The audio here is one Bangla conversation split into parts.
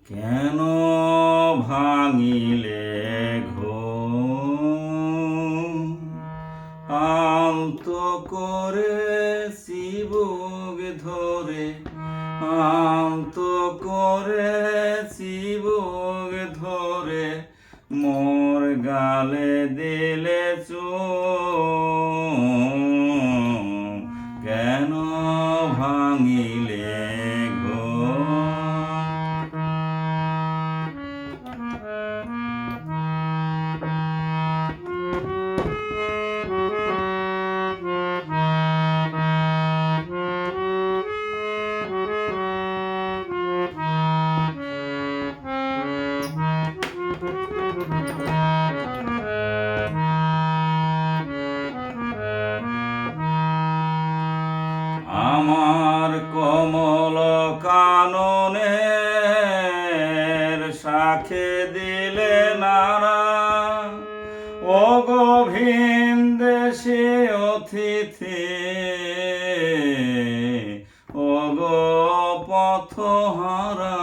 কেন ভাঙিলে ঘুম? আলতো করে চিবুক ধরে, আলতো করে চিবুক ধরে মোর গালে দিলে চুম। কেন ভাঙিলে ঘুম? আমার কোমল কাননের শাখে দিলে নারা, ও গভীর দেশে অতিথি, ও গো পথহারা।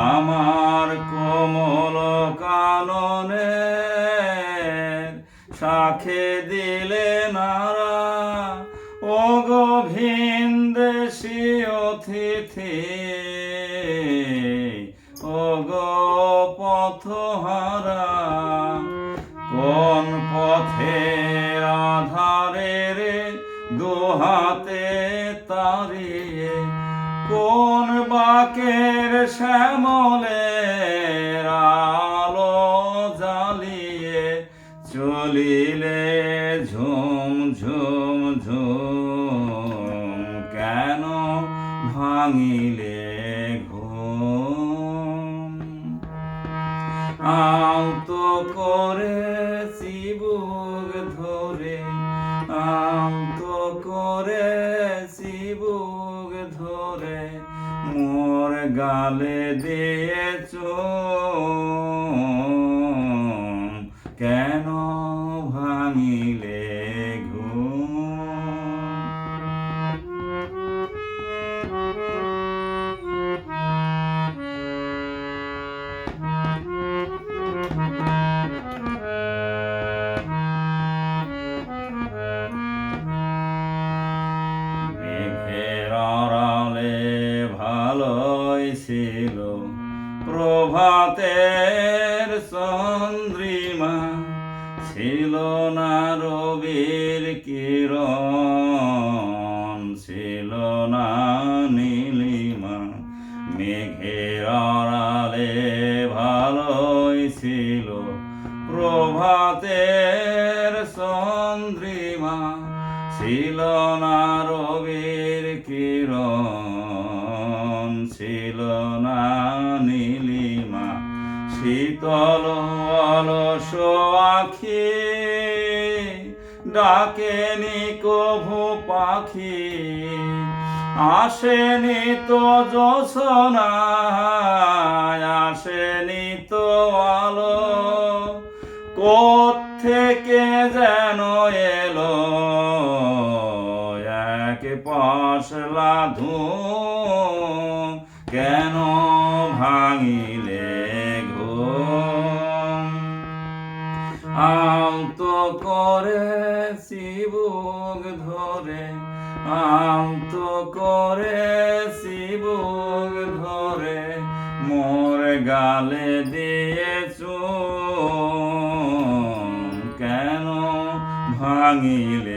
আমার কোমল কাননের শাখে দিলে নারা, ও গভীর দেশি অতিথি, ও গো পথহারা। কোন পথের আধারে রে দুহাতে তারিয়ে, কোন বাকের শ্যামলের আলো জ্বালিয়ে চলিলে ঝুম ঝুম ঝুম? কেন ভাঙিলে ঘুম? আলতো করে চিবুক ধরে, আলতো করে চিবুক ধরে মোর গালে দিয়ে চুম। কেন ভাঙিলে ঘুম? মেঘের আড়ালে ভালোই ছিল প্রভাতের চন্দ্রিমা, ছিল না রবির কিরণ, ছিল না নীলিমা। মেঘের আড়ালে ভালোই ছিল প্রভাতের চন্দ্রিমা, ছিল না রবির কিরণ, ছিল না নীলিমা। শীতল অলস আখি ডাকেনি কভু পাখি, আসেনি তো জ্যোৎস্না, আসেনি তো আলো। কোত্থেকে যেন এলো এক পশলা ধূম? কেন ভাঙিলে ঘুম? আলতো করে চিবুক ধরে, আলতো করে চিবুক ধরে মোর গালে দিয়ে চুম। কেন ভাঙিলে